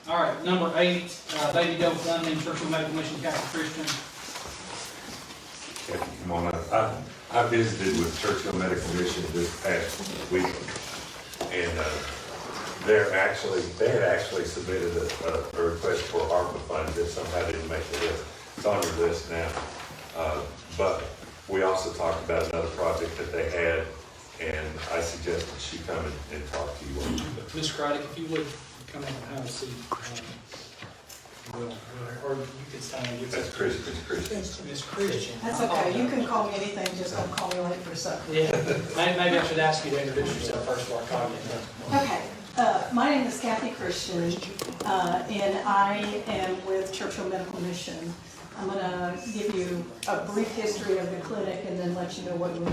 All right, number 8, Baby Doe Funding, Churchill Medical Mission Catholic Christian. If you come on up. I visited with Churchill Medical Mission this past week, and they had actually submitted a request for ARPA funds that somehow didn't make the list. It's on your list now. But we also talked about another project that they had, and I suggested she come and talk to you on it. Ms. Craddock, if you would come in and have a seat. Or you could stand and get That's Christian. Ms. Christian. That's okay, you can call me anything, just don't call me late for supper. Yeah, maybe I should ask you to introduce yourself first before I call you. Okay, my name is Kathy Christian, and I am with Churchill Medical Mission. I'm gonna give you a brief history of the clinic and then let you know what we do.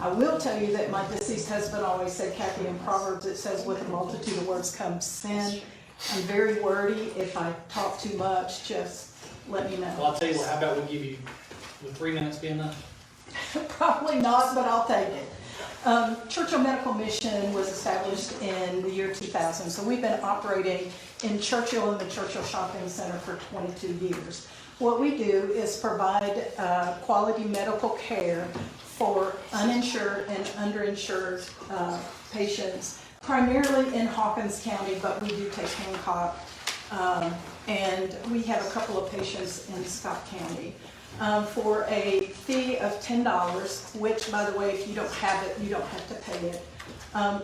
I will tell you that my deceased husband always said, Kathy, in Proverbs it says, with a multitude of words comes sin. I'm very wordy. If I talk too much, just let me know. Well, I'll tell you what, how about we give you, would 3 minutes be enough? Probably not, but I'll take it. Churchill Medical Mission was established in the year 2000, so we've been operating in Churchill and the Churchill Shopping Center for 22 years. What we do is provide quality medical care for uninsured and underinsured patients, primarily in Hawkins County, but we do take Hancock, and we have a couple of patients in Scott County. For a fee of $10, which, by the way, if you don't have it, you don't have to pay it.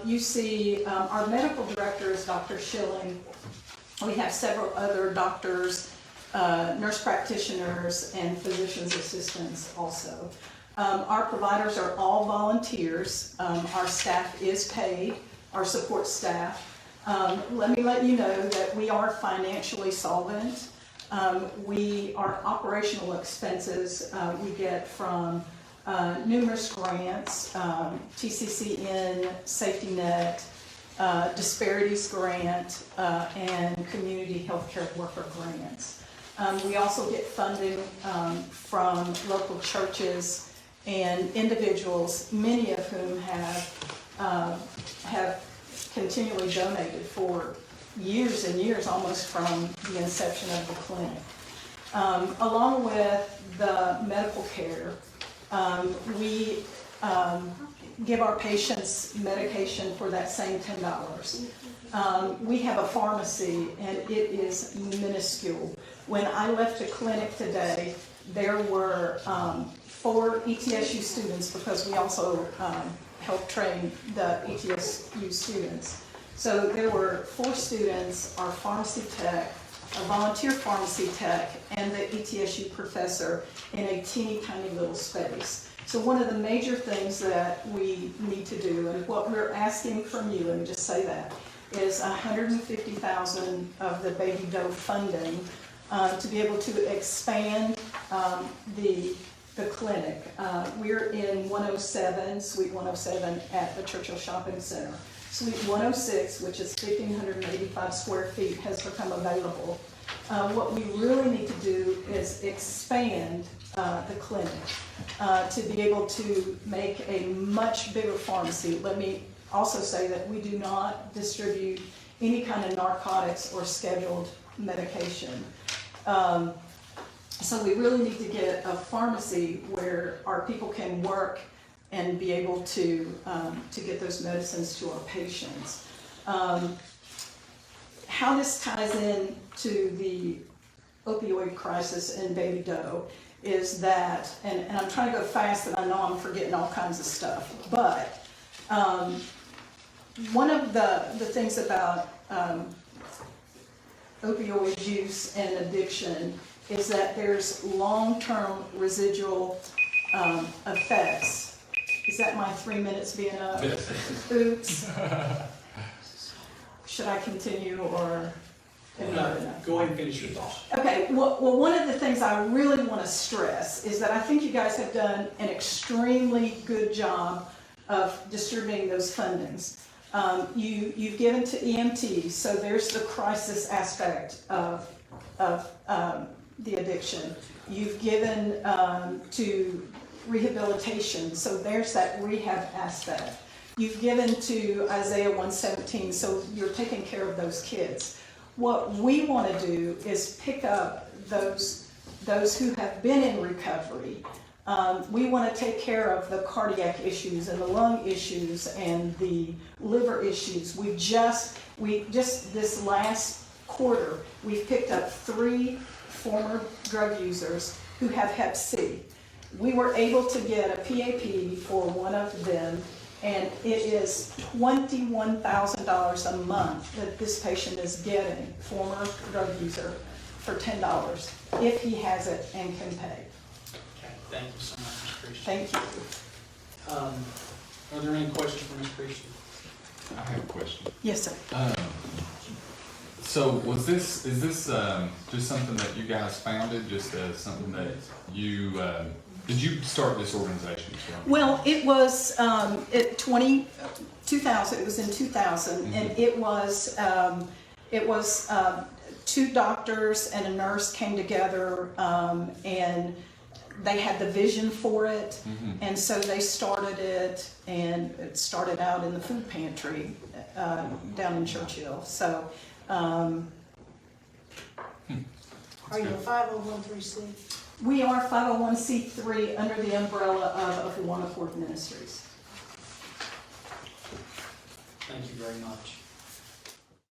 You see, our medical director is Dr. Schilling. We have several other doctors, nurse practitioners, and physician's assistants also. Our providers are all volunteers. Our staff is paid, our support staff. Let me let you know that we are financially solvent. Our operational expenses we get from numerous grants, TCCN, Safety Net, Disparities Grant, and Community Healthcare Worker Grants. We also get funding from local churches and individuals, many of whom have continually donated for years and years, almost from the inception of the clinic. Along with the medical care, we give our patients medication for that same $10. We have a pharmacy, and it is minuscule. When I left the clinic today, there were 4 ETSU students, because we also help train the ETSU students. So there were 4 students, our pharmacy tech, a volunteer pharmacy tech, and the ETSU professor in a teeny tiny little space. So one of the major things that we need to do, and what we're asking from you, let me just say that, is $150,000 of the Baby Doe funding to be able to expand the clinic. We're in 107, Suite 107 at the Churchill Shopping Center. Suite 106, which is 1,585 square feet, has become available. What we really need to do is expand the clinic to be able to make a much bigger pharmacy. Let me also say that we do not distribute any kind of narcotics or scheduled medication. So we really need to get a pharmacy where our people can work and be able to get those medicines to our patients. How this ties in to the opioid crisis in Baby Doe is that, and I'm trying to go fast and I know I'm forgetting all kinds of stuff, but one of the things about opioid use and addiction is that there's long-term residual effects. Is that my 3 minutes being up? Oops. Should I continue or? Go ahead and finish your thought. Okay, well, one of the things I really want to stress is that I think you guys have done an extremely good job of distributing those fundings. You've given to EMT, so there's the crisis aspect of the addiction. You've given to rehabilitation, so there's that rehab aspect. You've given to Isaiah 117, so you're taking care of those kids. What we want to do is pick up those who have been in recovery. We want to take care of the cardiac issues and the lung issues and the liver issues. We just this last quarter, we've picked up 3 former drug users who have Hep C. We were able to get a PAP for one of them, and it is $21,000 a month that this patient is getting, former drug user, for $10, if he has it and can pay. Okay, thank you so much, Ms. Christian. Thank you. Are there any questions for Ms. Christian? I have a question. Yes, sir. So is this just something that you guys founded, just something that you, did you start this organization? Well, it was 2000, it was in 2000, Mm-hmm. and it was 2 doctors and a nurse came together, and they had the vision for it, Mm-hmm. and so they started it, and it started out in the food pantry down in Churchill. So, Are you a 501(c)(3)? we are 501c3 under the umbrella of One Accord Ministries. Thank you very much.